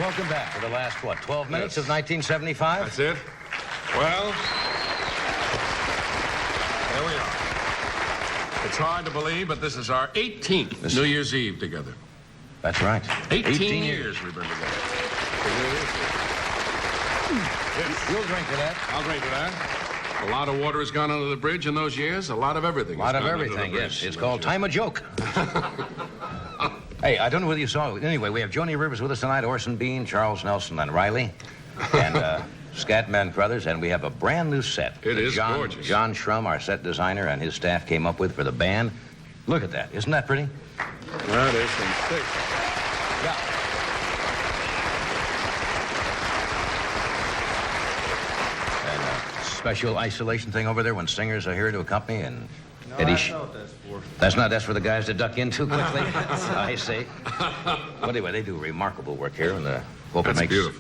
welcome back to the last, 12 minutes of 1975? That's it. Well, there we are. It's hard to believe, but this is our 18th New Year's Eve together. That's right. 18 years we've been together. You'll drink to that. I'll drink to that. A lot of water has gone under the bridge in those years. A lot of everything. A lot of everything, yes. It's called Time a Joke. Hey, I don't know whether you saw it. Anyway, we have Joni Rivers with us tonight, Orson Bean, Charles Nelson, and Riley, and Scatman Crothers, and we have a brand new set. It is gorgeous. John Shrum, our set designer, and his staff came up with for the band. Look at that. Isn't that pretty? That is some thick. Yeah. And a special isolation thing over there when singers are here to accompany, and Eddie. That's not what that's for. That's for the guys to duck in too quickly. I see. But anyway, they do remarkable work here, and hope it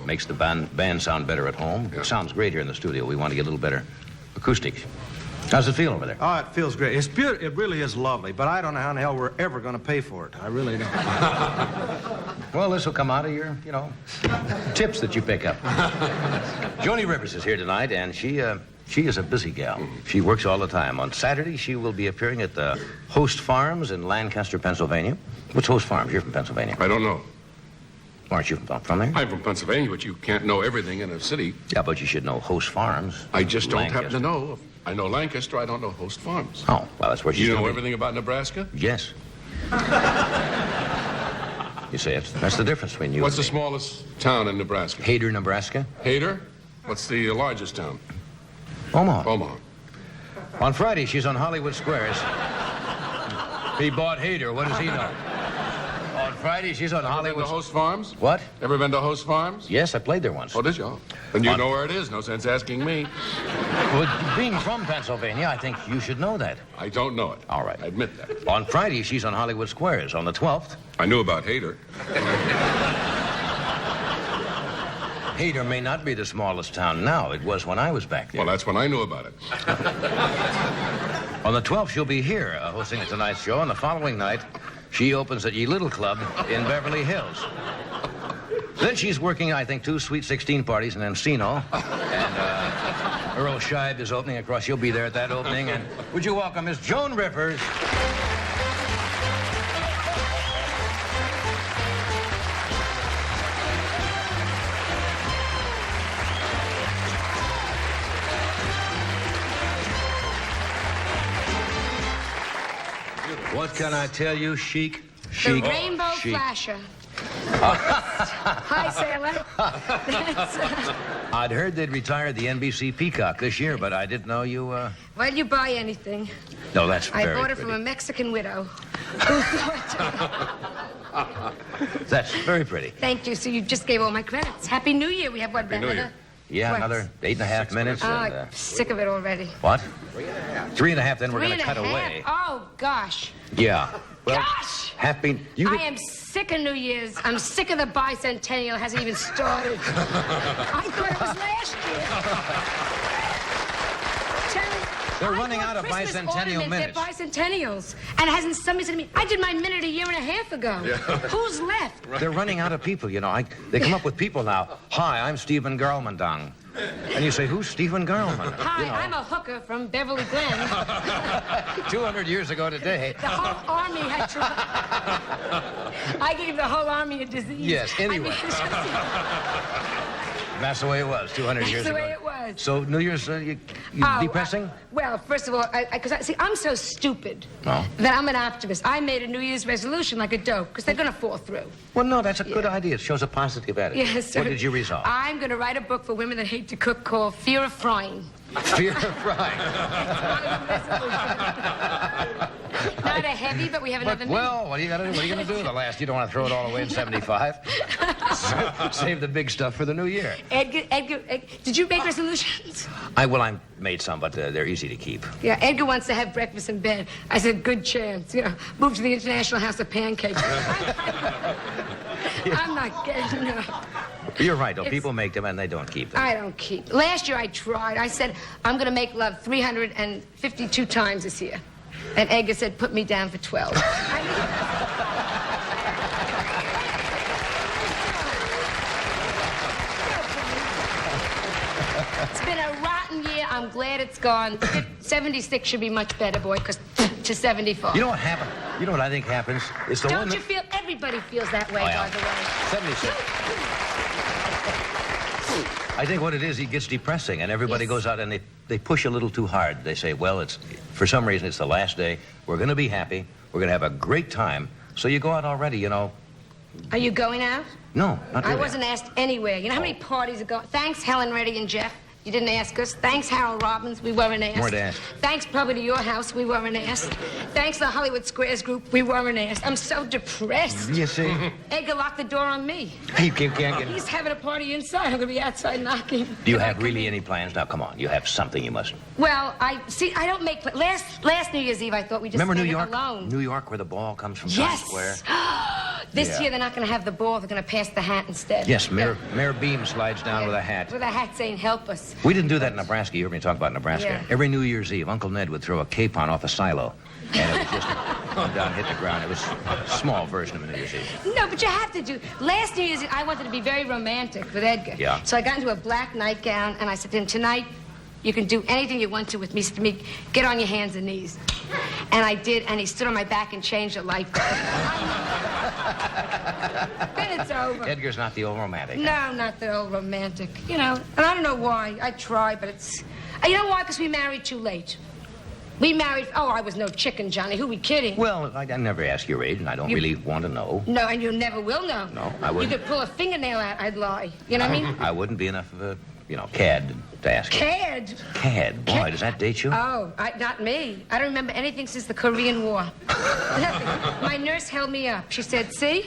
makes the band sound better at home. Yeah. It sounds great here in the studio. We want to get a little better acoustics. How's it feel over there? Oh, it feels great. It's beautiful. It really is lovely, but I don't know how in the hell we're ever going to pay for it. I really don't. Well, this will come out of your, tips that you pick up. Joni Rivers is here tonight, and she is a busy gal. She works all the time. On Saturday, she will be appearing at the Host Farms in Lancaster, Pennsylvania. What's Host Farms? You're from Pennsylvania. I don't know. Aren't you from there? I'm from Pennsylvania, but you can't know everything in a city. Yeah, but you should know Host Farms. I just don't Lancaster. happen to know. I know Lancaster. I don't know Host Farms. Oh, well, that's where she's You know gonna be. everything about Nebraska? Yes. You say that's the difference between you What's the and me. smallest town in Nebraska? Hayter, Nebraska. Hayter? What's the largest town? Omaha. Omaha. On Friday, she's on Hollywood Squares. He bought Hayter. What does he know? On Friday, she's on Ever been Hollywood. to Host Farms? What? Ever been to Host Farms? Yes, I played there once. Oh, did you? Then you know where it is. No sense asking me. Well, being from Pennsylvania, I think you should know that. I don't know it. All right. I admit that. On Friday, she's on Hollywood Squares. On the 12th, I knew about Hayter. Hayter may not be the smallest town now. It was when I was back there. Well, that's when I knew about it. On the 12th, she'll be here hosting tonight's show. And the following night, she opens at Ye Little Club in Beverly Hills. Then she's working, I think, 2 Sweet 16 parties in Encino. And Earl Scheib is opening across. She'll be there at that opening. And would you welcome Miss Joan Rivers? What can I tell you, chic? Chic. The Rainbow chic. Flasher. Hi, sailor. I'd heard they'd retired the NBC Peacock this year, but I didn't know you, Why did you buy anything? No, that's I very bought it from a pretty. Mexican widow. Who thought? That's very pretty. Thank you. So you just gave all my credits. Happy New Year. We have what? Happy New Year. Yeah, What? another 8.5 minutes. Oh, and, I'm sick of it already. what? 3.5, then we're going to 3.5. cut away. Oh, gosh. Yeah. Well, Gosh! happy... You I get- am sick of New Year's. I'm sick of the bicentennial. It hasn't even started. I thought it was last year. They're I running bought out of Christmas bicentennial ornaments. minutes. They're bicentennials. And it hasn't somebody said to me, I did my minute a year and a half ago. Who's left? They're running out of people, they come up with people now. Hi, I'm Stephen Garlandong. And you say, who's Stephen Garland? Hi, I'm a hooker from Beverly Glen. 200 years ago today. The whole army had tried. I gave the whole army a disease. Yes, anyway. That's the way it was 200 years ago. That's the way it was. So New Year's, you Oh, depressing? Well, first of all, see, I'm so stupid No. that I'm an optimist. I made a New Year's resolution like a dope, because they're going to fall through. Well, no, that's a good idea. It shows a positive attitude. Yes, sir. What did you resolve? I'm going to write a book for women that hate to cook called Fear of Frying. Fear of frying. Not a heavy, but we have another minute. Well, what are you going to do? The last, you don't want to throw it all away in 75. Save the big stuff for the new year. Edgar, did you make resolutions? I made some, but they're easy to keep. Yeah, Edgar wants to have breakfast in bed. I said, good chance. Move to the International House of Pancakes. I'm not getting up. You're right, though. People make them and they don't keep them. I don't keep. Last year I tried. I said, I'm going to make love 352 times this year. And Edgar said, put me down for 12. It's been a rotten year. I'm glad it's gone. 76 should be much better, boy, because to 74. You know what happened? You know what I think happens? It's the Don't one you feel? Everybody feels that way, Oh, yeah. by the way. 76. I think what it is, it gets depressing, and everybody Yes. goes out and they push a little too hard. They say, well, for some reason, it's the last day. We're going to be happy. We're going to have a great time. So you go out already, you know. Are you going out? No, not really. I wasn't asked anywhere. You know how many parties are going? Thanks, Helen Reddy and Jeff. You didn't ask us. Thanks, Harold Robbins. We weren't asked. Weren't asked. Thanks, probably to your house. We weren't asked. Thanks, the Hollywood Squares group. We weren't asked. I'm so depressed. You see? Edgar locked the door on me. You can't get... He's having a party inside. I'm going to be outside knocking. Do you Can I have come really in? any plans? Now, come on. You have something you must... Well, I don't make last New Year's Eve. I thought we just Remember New stayed York? alone. New York, where the ball comes from Yes. Times Square? This Yeah. year they're not going to have the ball. They're going to pass the hat instead. Yes, Mayor Beam slides down with a hat. With a hat saying, "Help us." We didn't do that in Nebraska. You heard me talk about Nebraska. Yeah. Every New Year's Eve, Uncle Ned would throw a capon off a silo. And it would just come down, hit the ground. It was a small version of a New Year's Eve. No, but you have to do. Last New Year's Eve, I wanted to be very romantic with Edgar. Yeah. So I got into a black nightgown, and I said to him, "Tonight, you can do anything you want to with me." He said to me, "Get on your hands and knees." And I did, and he stood on my back and changed a light bulb. Then it's over. Edgar's not the old romantic. No, not the old romantic. You know, and I don't know why. I try, but it's... You know why? Because we married too late. We married... Oh, I was no chicken, Johnny. Who we kidding? Well, I never ask your age, and I don't really want to know. No, and you never will know. No, I wouldn't. You could pull a fingernail out, I'd lie. You know what I mean? I wouldn't be enough of a, cad to ask you. Cad. Cad. Boy, does that date you? Oh, not me. I don't remember anything since the Korean War. Nothing. My nurse held me up. She said, "See?"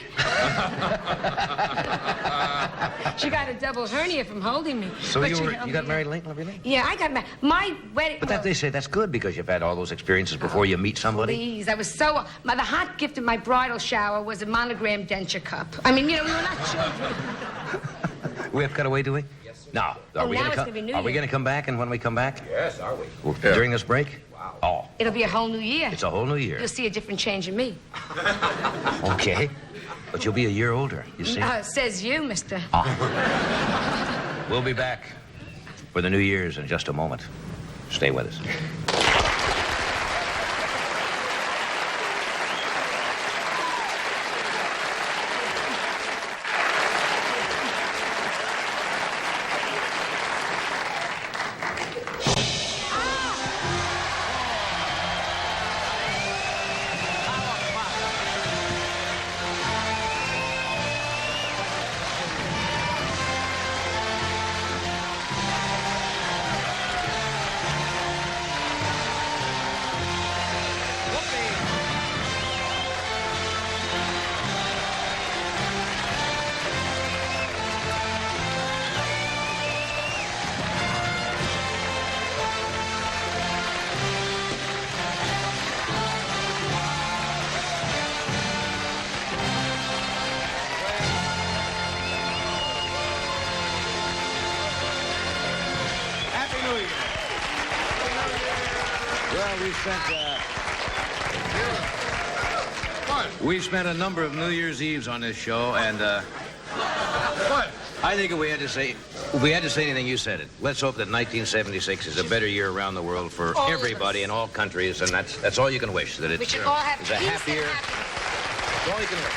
She got a double hernia from holding me. So But you she held got me up. married late and everything? Yeah, I got married. My wedding... But that they say that's good because you've had all those experiences before you meet somebody. Please, I was so... the hot gift of my bridal shower was a monogrammed denture cup. I mean, we were not children. We have cut away, do we? Yes, sir. Now, are we now going it's gonna be New Are we Year. going to come back? And when we come back? Yes, are we? During this break? Wow. Oh, It'll be a whole new year. it's a whole new year. You'll see a different change in me. Okay. But you'll be a year older, you see? Says you, mister. We'll be back for the New Year's in just a moment. Stay with us. Happy New Year. Well, we've spent a number of New Year's Eves on this show, and What? I think if we had to say anything, you said it. Let's hope that 1976 is a better year around the world for All of everybody us. in all countries, and that's all you can wish. That We it's, should all have it's peace a happier. and happiness. That's all you can wish.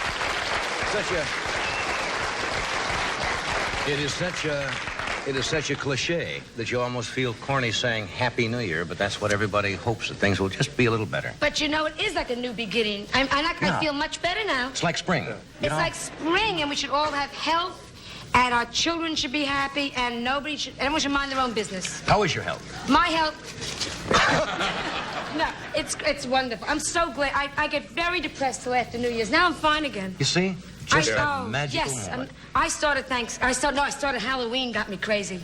It is such a cliche that you almost feel corny saying Happy New Year, but that's what everybody hopes, that things will just be a little better. But you know, it is like a new beginning. I Yeah. feel much better now. It's like spring. you It's know? like spring, and we should all have health, and our children should be happy, and everyone should mind their own business. How is your health? My health... No, it's wonderful. I'm so glad. I get very depressed till after New Year's. Now I'm fine again. You see? Just a oh, magical yes. moment. I started Halloween got me crazy.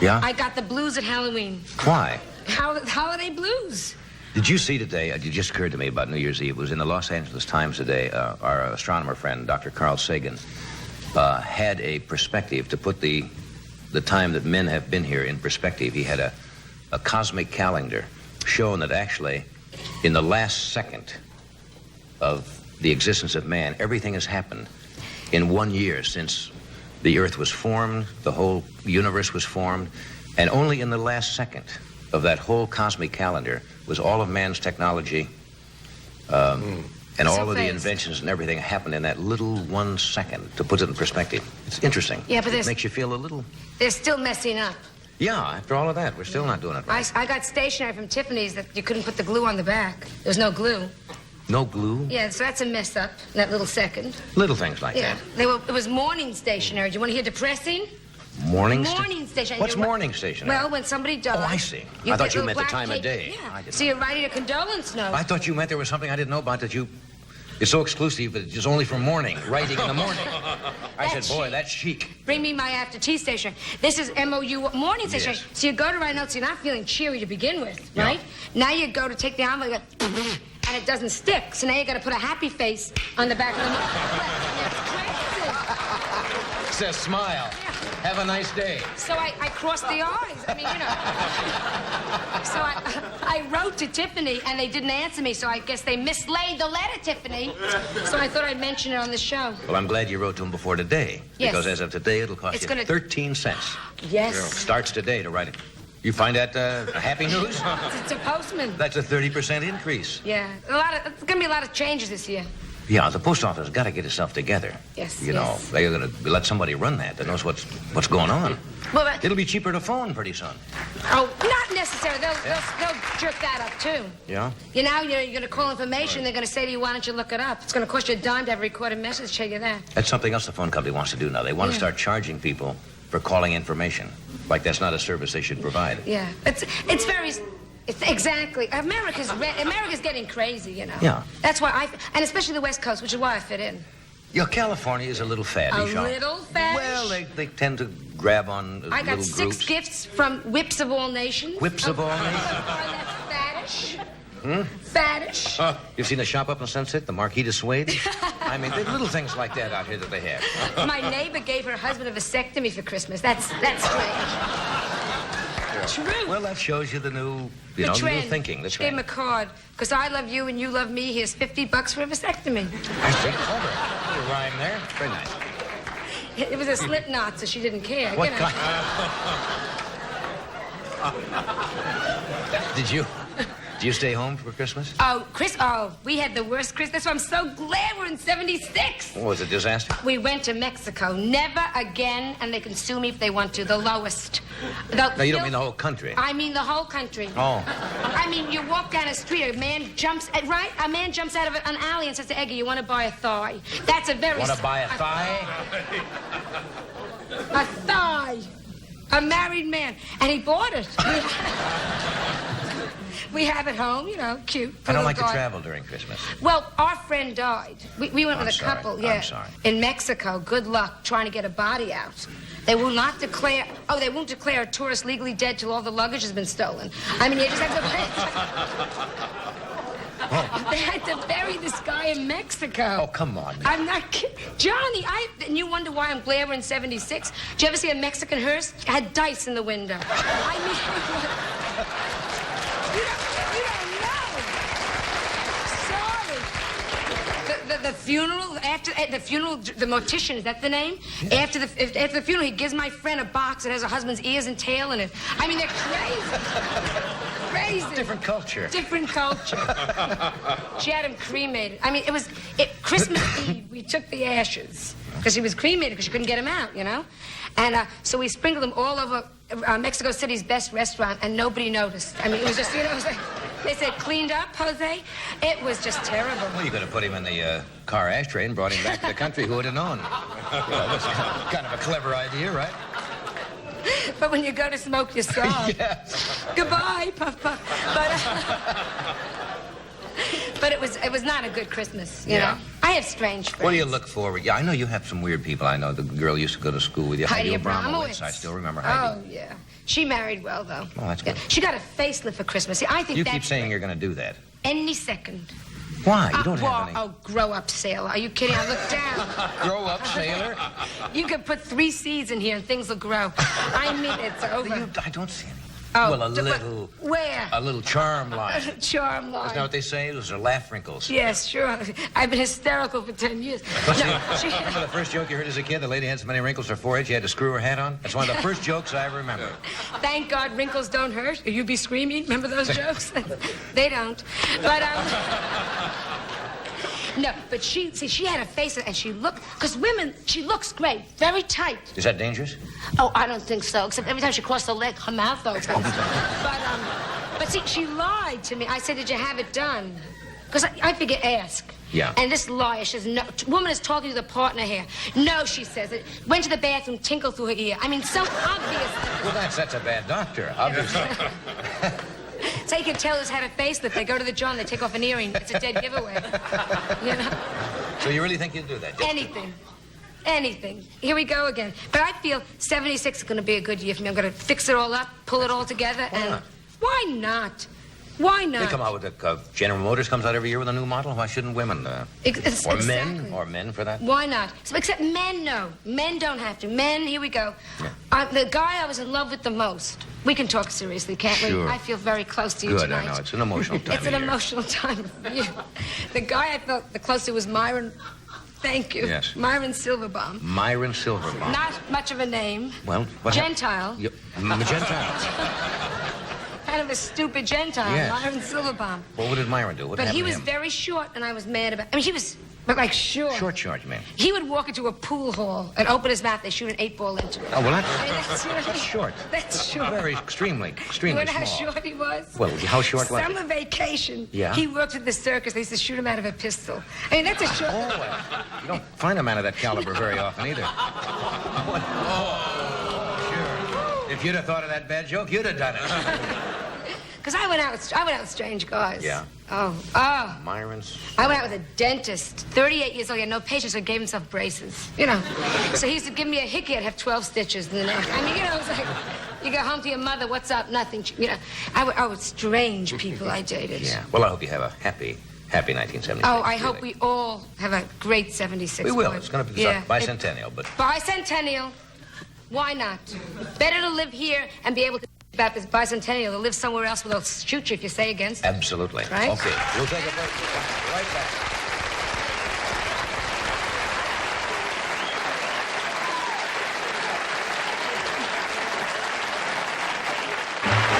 Yeah? I got the blues at Halloween. Why? Holiday blues. Did you see today, it just occurred to me about New Year's Eve, it was in the Los Angeles Times today, our astronomer friend, Dr. Carl Sagan, had a perspective to put the time that men have been here in perspective. He had a cosmic calendar showing that actually, in the last second of the existence of man, everything has happened in 1 year since the Earth was formed, the whole universe was formed, And only in the last second of that whole cosmic calendar was all of man's technology and all of the inventions and everything happened in that little 1 second, to put it in perspective. It's interesting. Yeah, but it makes you feel a little... They're still messing up. Yeah, after all of that, we're still not doing it right. I got stationery from Tiffany's that you couldn't put the glue on the back. There's no glue. No glue? Yeah, so that's a mess up in that little second. Little things like that. It was morning stationery. Do you want to hear depressing? Morning stationery. What's morning stationery? Well, when somebody dies... Oh, I see. I thought you meant the time of day. Yeah. So you're writing a condolence note. I thought you meant there was something I didn't know about that you... It's so exclusive, but it's only for morning, writing in the morning. I said, boy, that's chic. Bring me my after tea stationery. This is MOU morning stationery. Yes. So you go to write notes, you're not feeling cheery to begin with, right? Now you go to take the envelope, and it doesn't stick. So now you got to put a happy face on the back of the note. It says smile. Yeah. Have a nice day. So I crossed the R's. I mean, you know. So I wrote to Tiffany, and they didn't answer me, so I guess they mislaid the letter, Tiffany. So I thought I'd mention it on the show. Well, I'm glad you wrote to him before today. Yes. Because as of today, it'll cost you 13 cents. Yes. Starts today to write it. You find that happy news? It's a postman. That's a 30% increase. Yeah. There's going to be a lot of changes this year. Yeah, the post office has got to get itself together. Yes, You know, they're going to let somebody run that knows what's going on. Well, It'll be cheaper to phone pretty soon. Oh, not necessarily. They'll jerk that up, too. Yeah? You're going to call information. They're going to say to you, why don't you look it up? It's going to cost you a dime to have a recorded message, tell you that. That's something else the phone company wants to do now. They want to start charging people for calling information. Like that's not a service they should provide. Yeah. It's very... exactly. America's getting crazy, you know. Yeah. That's why and especially the West Coast, which is why I fit in. Yeah, California is a little faddish. A little faddish? Well, they tend to grab on little I got groups. 6 gifts from Whips of All Nations. Whips of All Nations? That's faddish. Faddish. You've seen the shop up in Sunset, the Marquis de Suede? I mean, there's little things like that out here that they have. My neighbor gave her husband a vasectomy for Christmas. That's strange. True. Well, that shows you the new, the trend. new thinking. That's Gave him right. a card. Because I love you and you love me. Here's $50 for a vasectomy. I see. Clever. Little rhyme there. Very nice. It was a slip knot, so she didn't care. What you know. kind? Did you stay home for Christmas? Oh, we had the worst Christmas. That's why I'm so glad we're in 76. Oh, was it a disaster? We went to Mexico. Never again, and they can sue me if they want to. The lowest. No, you don't mean the whole country. I mean the whole country. Oh. I mean, you walk down a street, a man jumps out of an alley and says to Eggy, you want to buy a thigh? That's a very... Want to buy a thigh? A thigh. A married man. And he bought it. We have it home, you know, cute. I don't like to travel during Christmas. Well, our friend died. We went with a couple, I'm sorry. in Mexico. Good luck trying to get a body out. They will not declare, they won't declare a tourist legally dead till all the luggage has been stolen. I mean, you just have to... They had to bury this guy in Mexico. Oh, come on. I'm not kidding. Johnny, and you wonder why I'm glad we're in 76? Did you ever see a Mexican hearse? It had dice in the window. I mean... You don't know. Sorry. The funeral, after the funeral, the mortician, is that the name? Yeah. After the funeral, he gives my friend a box that has her husband's ears and tail in it. I mean, they're crazy. Crazy. Different culture. Different culture. She had him cremated. I mean, Christmas Eve, we took the ashes because he was cremated because she couldn't get him out, you know? And so we sprinkled them all over Mexico City's best restaurant, and nobody noticed. I mean, it was just, you know, it was like, they said, cleaned up, Jose? It was just terrible. Well, you could have put him in the car ashtray and brought him back to the country. Who would have known? That's kind of a clever idea, right? But when you go to smoke, you saw. Yeah. Goodbye, Puff Puff. But it was not a good Christmas, you know? I have strange friends. What do you look forward? Yeah, I know you have some weird people. I know the girl used to go to school with you, Heidi Abramowitz. I still remember Heidi. Oh, yeah. She married well, though. Oh, that's good. She got a facelift for Christmas. See, I think you keep saying you're going to do that. Any second. Why? You don't have any. Oh, grow up, sailor. Are you kidding? I look down. Grow up, sailor? You could put 3 seeds in here and things will grow. I mean, it's over. I don't see any. Oh, Well, a little... Where? A little charm line. Charm line. Isn't that what they say? Those are laugh wrinkles. Yes, sure. I've been hysterical for 10 years. Remember the first joke you heard as a kid? The lady had so many wrinkles on her forehead, she had to screw her hat on? That's one of the first jokes I ever remember. Thank God wrinkles don't hurt. You'd be screaming. Remember those jokes? They don't. But, no, but she had a face, and she looked, because women, she looks great, very tight. Is that dangerous? Oh, I don't think so, except every time she crossed her leg, her mouth opens. But see, she lied to me. I said, did you have it done? Because I figure, ask. Yeah. And this liar, she says, no, woman is talking to the partner here. No, she says, it went to the bathroom, tinkled through her ear. I mean, so obvious. Well, that's a bad doctor, obviously. So you can tell who's had a facelift. They go to the Joan, they take off an earring. It's a dead giveaway. You know? So you really think you'd do that? Anything. Anything. Here we go again. But I feel 76 is going to be a good year for me. I'm going to fix it all up, pull it all together, Why and... not? Why not? Why not? They come out with General Motors comes out every year with a new model. Why shouldn't women? Or men, for that? Why not? So, except men, no. Men don't have to. Men, here we go. Yeah. The guy I was in love with the most. We can talk seriously, can't Sure. we? I feel very close to you Good, tonight. I know. It's an emotional time It's of an year. emotional time for you. The guy I felt the closest to was Myron. Thank you. Yes. Myron Silverbaum. Myron Silverbaum. Not much of a name. Well, what Gentile. Gentile. Kind of a stupid Gentile, Yes. Myron Silverbaum. Well, what did Myron do? What But happened he to was him? very short, and I was mad about. I mean, he was, but like short. Short, you mean? He would walk into a pool hall and open his mouth. They shoot an 8-ball into it. Oh, well, I mean, that's that's short. That's short. Very extremely You know small. how short he was? Well, how short was Summer vacation. Yeah? He worked at the circus. They used to shoot him out of a pistol. I mean, that's a short. You don't find a man of that caliber very often either. Sure. If you'd have thought of that bad joke, you'd have done it. Because I went out with strange guys. Yeah. Oh. Myron's. I went out with a dentist, 38 years old. He had no patience, so he gave himself braces. You know. So he used to give me a hickey. I'd have 12 stitches in the neck. I mean, you know, it's like, you go home to your mother, what's up? Nothing. You know, I was strange people I dated. Yeah. Well, I hope you have a happy 1976. Oh, I hope we all have a great 76. We will. boy. It's going to be bicentennial, but... Bicentennial. Why not? Better to live here and be able to about this bicentennial than live somewhere else where they'll shoot you if you say against. Absolutely. Right? Okay. We'll take a break. We'll come right back.